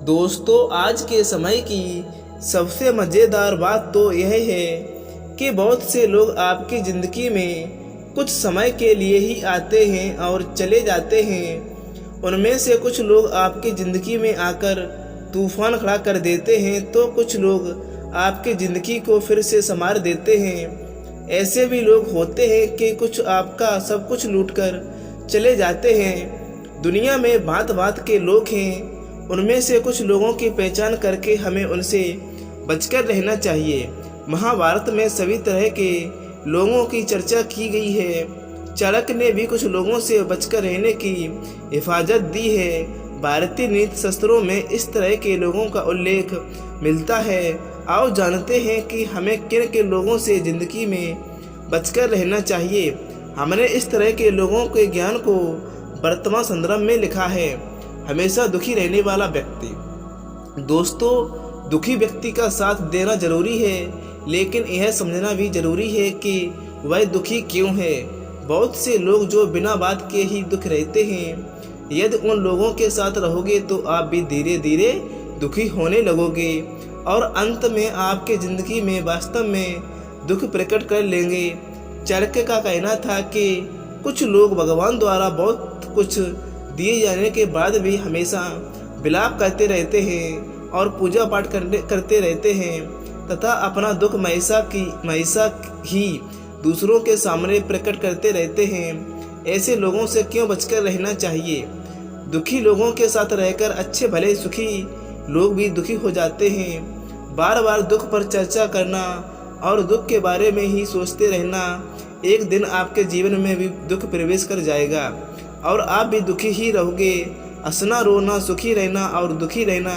दोस्तों, आज के समय की सबसे मज़ेदार बात तो यह है कि बहुत से लोग आपकी ज़िंदगी में कुछ समय के लिए ही आते हैं और चले जाते हैं। उनमें से कुछ लोग आपकी ज़िंदगी में आकर तूफान खड़ा कर देते हैं, तो कुछ लोग आपकी ज़िंदगी को फिर से संवार देते हैं। ऐसे भी लोग होते हैं कि कुछ आपका सब कुछ लूटकर चले जाते हैं। दुनिया में भांत भांत के लोग हैं। उनमें से कुछ लोगों की पहचान करके हमें उनसे बचकर रहना चाहिए। महाभारत में सभी तरह के लोगों की चर्चा की गई है। चाणक्य ने भी कुछ लोगों से बचकर रहने की हिफाजत दी है। भारतीय नीति शास्त्रों में इस तरह के लोगों का उल्लेख मिलता है। आओ जानते हैं कि हमें किन किन लोगों से ज़िंदगी में बचकर रहना चाहिए। हमने इस तरह के लोगों के ज्ञान को वर्तमान संदर्भ में लिखा है। हमेशा दुखी रहने वाला व्यक्ति। दोस्तों, दुखी व्यक्ति का साथ देना जरूरी है, लेकिन यह समझना भी जरूरी है कि वह दुखी क्यों है। बहुत से लोग जो बिना बात के ही दुख रहते हैं। यदि उन लोगों के साथ रहोगे तो आप भी धीरे धीरे दुखी होने लगोगे और अंत में आपके ज़िंदगी में वास्तव में दुख प्रकट कर लेंगे। चाणक्य का कहना था कि कुछ लोग भगवान द्वारा बहुत कुछ दिए जाने के बाद भी हमेशा विलाप करते रहते हैं और पूजा पाठ करते रहते हैं तथा अपना दुख हमेशा ही दूसरों के सामने प्रकट करते रहते हैं। ऐसे लोगों से क्यों बचकर रहना चाहिए। दुखी लोगों के साथ रहकर अच्छे भले सुखी लोग भी दुखी हो जाते हैं। बार बार दुख पर चर्चा करना और दुख के बारे में ही सोचते रहना एक दिन आपके जीवन में भी दुख प्रवेश कर जाएगा और आप भी दुखी ही रहोगे। हंसना, रोना, सुखी रहना और दुखी रहना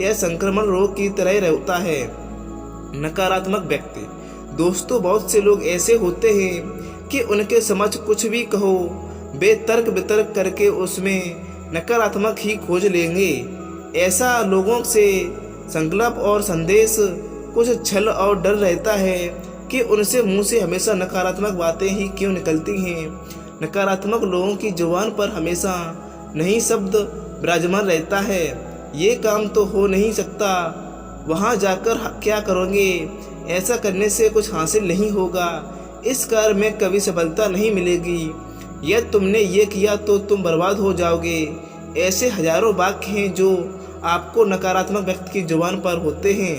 यह संक्रमण रोग की तरह रहता है। नकारात्मक व्यक्ति। दोस्तों, बहुत से लोग ऐसे होते हैं कि उनके समझ कुछ भी कहो, बेतर्क वितर्क करके उसमें नकारात्मक ही खोज लेंगे। ऐसा लोगों से संकल्प और संदेश कुछ छल और डर रहता है कि उनसे मुंह से हमेशा नकारात्मक बातें ही क्यों निकलती हैं। नकारात्मक लोगों की जुबान पर हमेशा नहीं शब्द विराजमान रहता है। ये काम तो हो नहीं सकता, वहाँ जाकर क्या करोगे, ऐसा करने से कुछ हासिल नहीं होगा, इस कार्य में कभी सफलता नहीं मिलेगी, यदि तुमने ये किया तो तुम बर्बाद हो जाओगे। ऐसे हजारों वाक्य हैं जो आपको नकारात्मक व्यक्ति की जुबान पर होते हैं।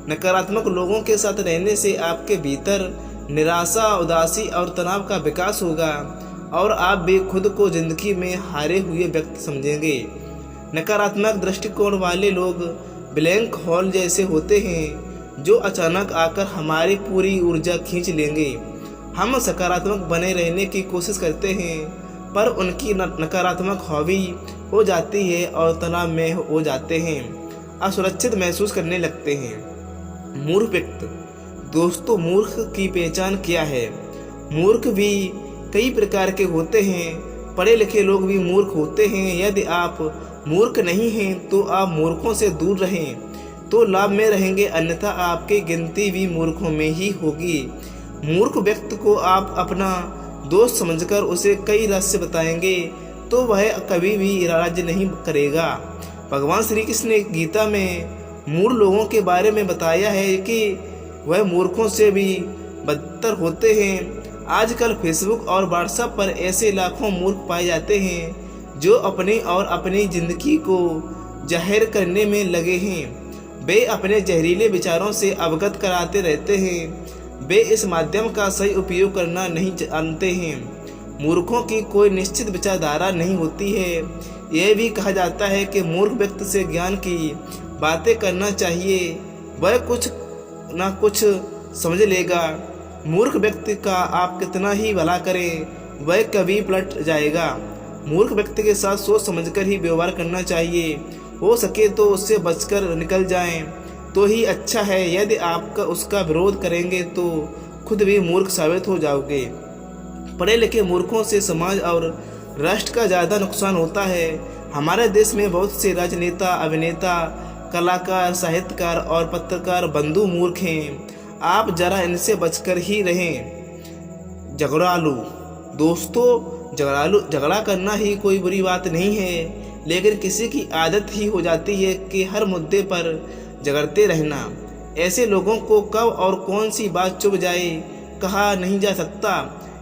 नकारात्मक लोगों के साथ रहने से आपके भीतर निराशा, उदासी और तनाव का विकास होगा और आप भी खुद को जिंदगी में हारे हुए व्यक्ति समझेंगे। नकारात्मक दृष्टिकोण वाले लोग ब्लैंक होल जैसे होते हैं जो अचानक आकर हमारी पूरी ऊर्जा खींच लेंगे। हम सकारात्मक बने रहने की कोशिश करते हैं पर उनकी नकारात्मक हॉबी हो जाती है और तनाव में हो जाते हैं, असुरक्षित महसूस करने लगते हैं। मूर्ख व्यक्ति। दोस्तों, मूर्ख की पहचान क्या है। मूर्ख भी कई प्रकार के होते हैं। पढ़े लिखे लोग भी मूर्ख होते हैं। यदि आप मूर्ख नहीं हैं तो आप मूर्खों से दूर रहें तो लाभ में रहेंगे, अन्यथा आपकी गिनती भी मूर्खों में ही होगी। मूर्ख व्यक्ति को आप अपना दोस्त समझकर उसे कई रहस्य बताएंगे तो वह कभी भी राज्य नहीं करेगा। भगवान श्री कृष्ण ने गीता में मूर्ख लोगों के बारे में बताया है कि वह मूर्खों से भी बदतर होते हैं। आजकल फेसबुक और व्हाट्सएप पर ऐसे लाखों मूर्ख पाए जाते हैं जो अपनी और अपनी ज़िंदगी को जाहिर करने में लगे हैं। वे अपने जहरीले विचारों से अवगत कराते रहते हैं। वे इस माध्यम का सही उपयोग करना नहीं जानते हैं। मूर्खों की कोई निश्चित विचारधारा नहीं होती है। यह भी कहा जाता है कि मूर्ख व्यक्ति से ज्ञान की बातें करना चाहिए, वह कुछ ना कुछ समझ लेगा। मूर्ख व्यक्ति का आप कितना ही भला करें वह कभी पलट जाएगा। मूर्ख व्यक्ति के साथ सोच समझकर ही व्यवहार करना चाहिए। हो सके तो उससे बचकर निकल जाएं तो ही अच्छा है। यदि आप उसका विरोध करेंगे तो खुद भी मूर्ख साबित हो जाओगे। पढ़े लिखे मूर्खों से समाज और राष्ट्र का ज़्यादा नुकसान होता है। हमारे देश में बहुत से राजनेता, अभिनेता, कलाकार, साहित्यकार और पत्रकार बंधु मूर्ख हैं। आप जरा इनसे बचकर ही रहें। झगड़ालू। दोस्तों, झगड़ा करना ही कोई बुरी बात नहीं है, लेकिन किसी की आदत ही हो जाती है कि हर मुद्दे पर झगड़ते रहना। ऐसे लोगों को कब और कौन सी बात चुभ जाए कहा नहीं जा सकता।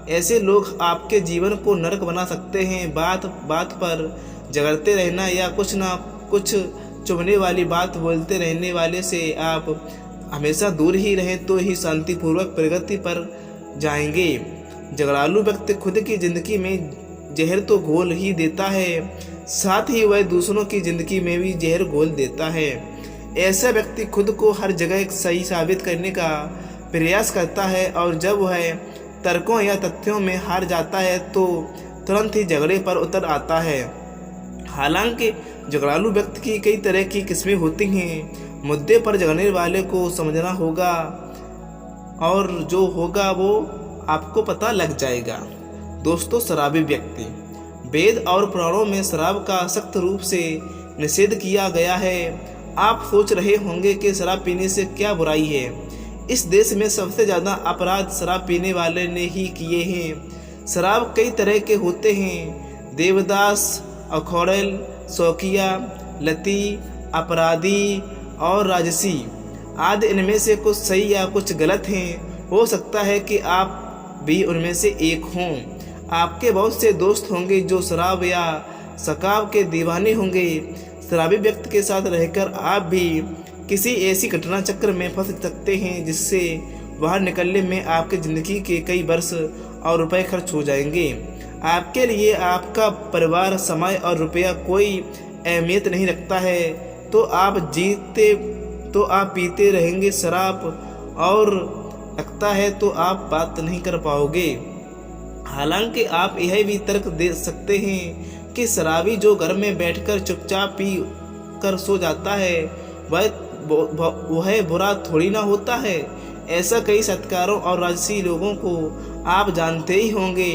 ऐसे लोग आपके जीवन को नरक बना सकते हैं। बात बात पर झगड़ते रहना या कुछ ना कुछ चुभने वाली बात बोलते रहने वाले से आप हमेशा दूर ही रहें तो ही शांतिपूर्वक प्रगति पर जाएंगे। झगड़ालू व्यक्ति खुद की जिंदगी में जहर तो घोल ही देता है, साथ ही वह दूसरों की जिंदगी में भी जहर घोल देता है। ऐसा व्यक्ति खुद को हर जगह सही साबित करने का प्रयास करता है और जब वह तर्कों या तथ्यों में हार जाता है तो तुरंत ही झगड़े पर उतर आता है। हालांकि झगड़ालू व्यक्ति की कई तरह की किस्में होती हैं। मुद्दे पर झगड़ने वाले को समझना होगा और जो होगा वो आपको पता लग जाएगा। दोस्तों, शराबी व्यक्ति। वेद और पुराणों में शराब का सख्त रूप से निषेध किया गया है। आप सोच रहे होंगे कि शराब पीने से क्या बुराई है। इस देश में सबसे ज़्यादा अपराध शराब पीने वाले ने ही किए हैं। शराब कई तरह के होते हैं। देवदास, अखौड़ल, शौकिया, लती, अपराधी और राजसी आदि। इनमें से कुछ सही या कुछ गलत हैं। हो सकता है कि आप भी उनमें से एक हों। आपके बहुत से दोस्त होंगे जो शराब या शराब के दीवाने होंगे। शराबी व्यक्ति के साथ रहकर आप भी किसी ऐसी घटना चक्र में फंस सकते हैं जिससे बाहर निकलने में आपकी ज़िंदगी के कई वर्ष और रुपए खर्च हो जाएंगे। आपके लिए आपका परिवार, समय और रुपया कोई अहमियत नहीं रखता है तो आप पीते रहेंगे शराब और लगता है तो आप बात नहीं कर पाओगे। हालांकि आप यह भी तर्क दे सकते हैं कि शराबी जो घर में बैठकर चुपचाप पी कर सो जाता है वह बुरा थोड़ी ना होता है। ऐसा कई सत्कारों और राजसी लोगों को आप जानते ही होंगे।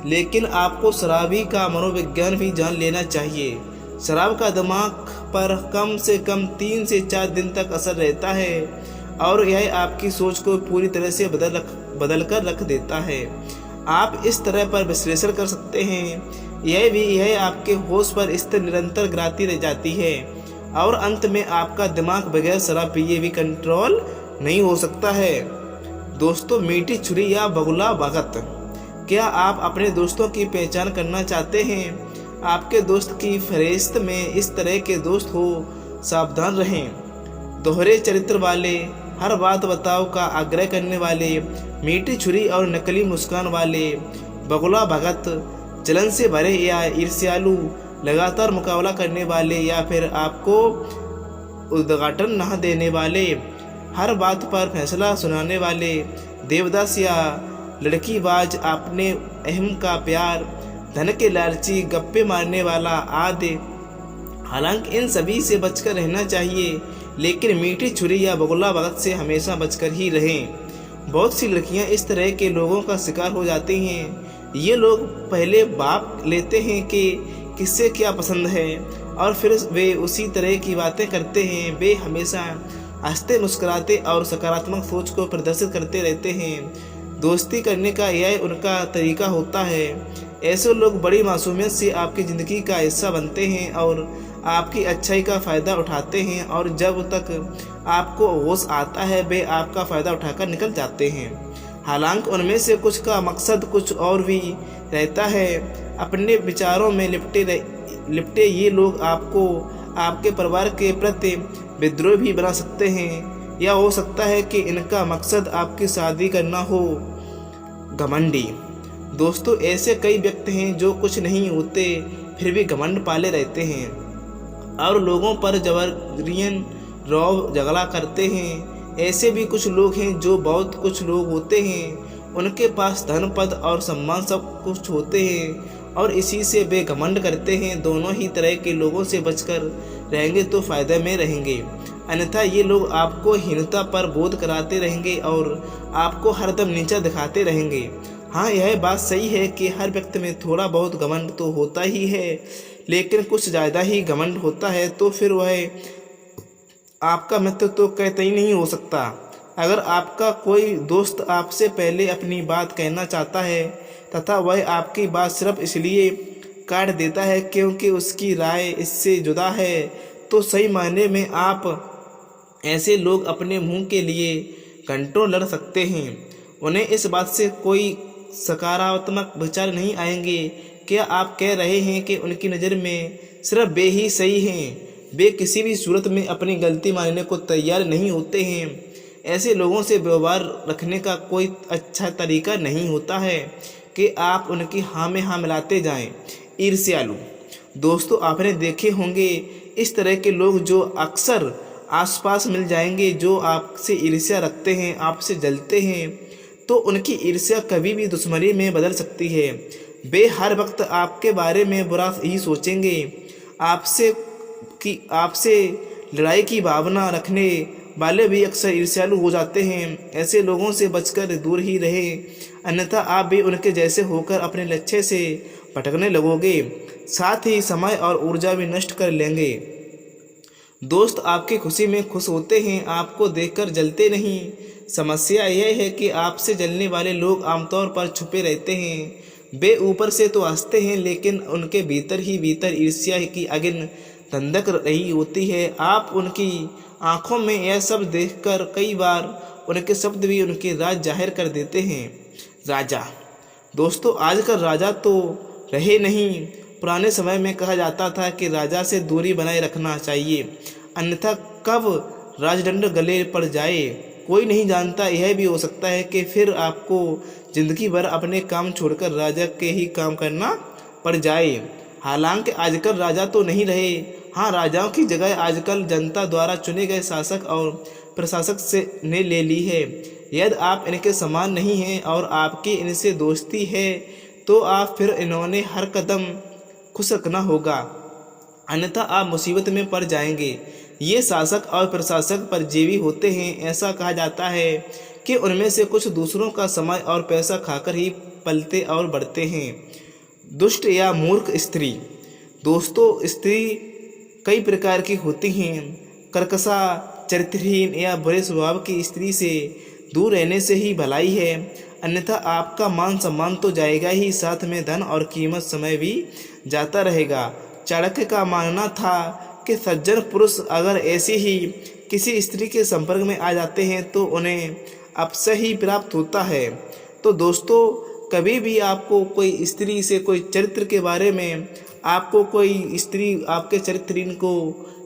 लेकिन आपको शराबी का मनोविज्ञान भी जान लेना चाहिए। शराब का दिमाग पर कम से कम 3 से 4 दिन तक असर रहता है और यह आपकी सोच को पूरी तरह से बदल कर रख देता है। आप इस तरह पर विश्लेषण कर सकते हैं। यह आपके होश पर स्थिर निरंतर गिराती रह जाती है और अंत में आपका दिमाग बगैर शराब पिए भी कंट्रोल नहीं हो सकता है। दोस्तों, मीठी छुरी या बगुला भगत। क्या आप अपने दोस्तों की पहचान करना चाहते हैं? आपके दोस्त की फहरिस्त में इस तरह के दोस्त हो, सावधान रहें। दोहरे चरित्र वाले, हर बात बताओ का आग्रह करने वाले, मीठी छुरी और नकली मुस्कान वाले, बगुला भगत, जलन से भरे या ईर्ष्यालु, लगातार मुकाबला करने वाले या फिर आपको उद्घाटन न देने वाले, हर बात पर फैसला सुनाने वाले, देवदास या लड़कीबाज, अपने अहम का प्यार, धन के लालची, गप्पे मारने वाला आदि। हालांकि इन सभी से बचकर रहना चाहिए, लेकिन मीठी छुरी या बगुला भगत से हमेशा बचकर ही रहें। बहुत सी लड़कियां इस तरह के लोगों का शिकार हो जाती हैं। ये लोग पहले भाप लेते हैं कि किससे क्या पसंद है और फिर वे उसी तरह की बातें करते हैं। वे हमेशा हंसते मुस्कुराते और सकारात्मक सोच को प्रदर्शित करते रहते हैं। दोस्ती करने का यह उनका तरीका होता है। ऐसे लोग बड़ी मासूमियत से आपकी ज़िंदगी का हिस्सा बनते हैं और आपकी अच्छाई का फ़ायदा उठाते हैं और जब तक आपको होश आता है वे आपका फ़ायदा उठाकर निकल जाते हैं। हालांकि उनमें से कुछ का मकसद कुछ और भी रहता है। अपने विचारों में लिपटे ये लोग आपको आपके परिवार के प्रति विद्रोही भी बना सकते हैं या हो सकता है कि इनका मकसद आपकी शादी करना हो। घमंडी। दोस्तों, ऐसे कई व्यक्ति हैं जो कुछ नहीं होते फिर भी घमंड पाले रहते हैं और लोगों पर जबरन रौब झगड़ा करते हैं। ऐसे भी कुछ लोग हैं जो बहुत कुछ लोग होते हैं, उनके पास धन, पद और सम्मान सब कुछ होते हैं और इसी से वे घमंड करते हैं। दोनों ही तरह के लोगों से बचकर रहेंगे तो फायदे में रहेंगे, अन्यथा ये लोग आपको हीनता पर बोध कराते रहेंगे और आपको हरदम नीचा दिखाते रहेंगे। हाँ, यह बात सही है कि हर व्यक्ति में थोड़ा बहुत घमंड तो होता ही है, लेकिन कुछ ज़्यादा ही घमंड होता है तो फिर वह आपका मित्र तो कतई नहीं हो सकता। अगर आपका कोई दोस्त आपसे पहले अपनी बात कहना चाहता है तथा वह आपकी बात सिर्फ इसलिए काट देता है क्योंकि उसकी राय इससे जुदा है, तो सही मायने में आप ऐसे लोग अपने मुंह के लिए घंटों लड़ सकते हैं। उन्हें इस बात से कोई सकारात्मक विचार नहीं आएंगे। क्या आप कह रहे हैं कि उनकी नज़र में सिर्फ वे ही सही हैं? वे किसी भी सूरत में अपनी गलती मानने को तैयार नहीं होते हैं। ऐसे लोगों से व्यवहार रखने का कोई अच्छा तरीका नहीं होता है कि आप उनकी हाँ में हाँ मिलाते जाएं। ईर्ष्यालु दोस्तों, आपने देखे होंगे इस तरह के लोग जो अक्सर आसपास मिल जाएंगे, जो आपसे ईर्ष्या रखते हैं, आपसे जलते हैं, तो उनकी ईर्ष्या कभी भी दुश्मनी में बदल सकती है। वे हर वक्त आपके बारे में बुरा ही सोचेंगे। आपसे लड़ाई की भावना रखने वाले भी अक्सर ईर्ष्यालु हो जाते हैं। ऐसे लोगों से बचकर दूर ही रहें, अन्यथा आप भी उनके जैसे होकर अपने लक्ष्य से भटकने लगोगे, साथ ही समय और ऊर्जा भी नष्ट कर लेंगे। दोस्त आपकी खुशी में खुश होते हैं, आपको देखकर जलते नहीं। समस्या यह है कि आपसे जलने वाले लोग आमतौर पर छुपे रहते हैं। वे ऊपर से तो हंसते हैं, लेकिन उनके भीतर ही भीतर ईर्ष्या की आगिन धंधक रही होती है। आप उनकी आंखों में यह सब देखकर कई बार उनके शब्द भी उनके राज जाहिर कर देते हैं। राजा दोस्तों, आजकल राजा तो रहे नहीं। पुराने समय में कहा जाता था कि राजा से दूरी बनाए रखना चाहिए, अन्यथा कब राजदंड गले पड़ जाए कोई नहीं जानता। यह भी हो सकता है कि फिर आपको जिंदगी भर अपने काम छोड़कर राजा के ही काम करना पड़ जाए। हालांकि आजकल राजा तो नहीं रहे, हाँ, राजाओं की जगह आजकल जनता द्वारा चुने गए शासक और प्रशासक से ने ले ली है। यदि आप इनके समान नहीं हैं और आपकी इनसे दोस्ती है, तो आप फिर इन्होंने हर कदम खुश रखना होगा, अन्यथा आप मुसीबत में पड़ जाएंगे। ये शासक और प्रशासक परजीवी होते हैं। ऐसा कहा जाता है कि उनमें से कुछ दूसरों का समय और पैसा खाकर ही पलते और बढ़ते हैं। दुष्ट या मूर्ख स्त्री दोस्तों, स्त्री कई प्रकार की होती हैं। कर्कशा, चरित्रहीन या बुरे स्वभाव की स्त्री से दूर रहने से ही भलाई है, अन्यथा आपका मान सम्मान तो जाएगा ही, साथ में धन और कीमत समय भी जाता रहेगा। चाणक्य का मानना था कि सज्जन पुरुष अगर ऐसी ही किसी स्त्री के संपर्क में आ जाते हैं तो उन्हें अवश्य ही प्राप्त होता है। तो दोस्तों, कभी भी आपको कोई स्त्री से कोई चरित्र के बारे में आपको कोई स्त्री आपके चरित्रहीन को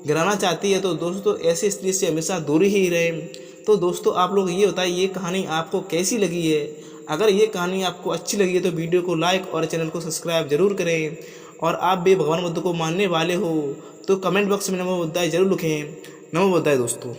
गिराना चाहती है, तो दोस्तों ऐसी स्त्री से हमेशा दूरी ही रहें। तो दोस्तों, आप लोग ये बताइए ये कहानी आपको कैसी लगी है। अगर ये कहानी आपको अच्छी लगी है तो वीडियो को लाइक और चैनल को सब्सक्राइब जरूर करें। और आप भी भगवान बुद्ध को मानने वाले हो तो कमेंट बॉक्स में नमो बुद्धाय जरूर लिखें। नमो बुद्धाय दोस्तों।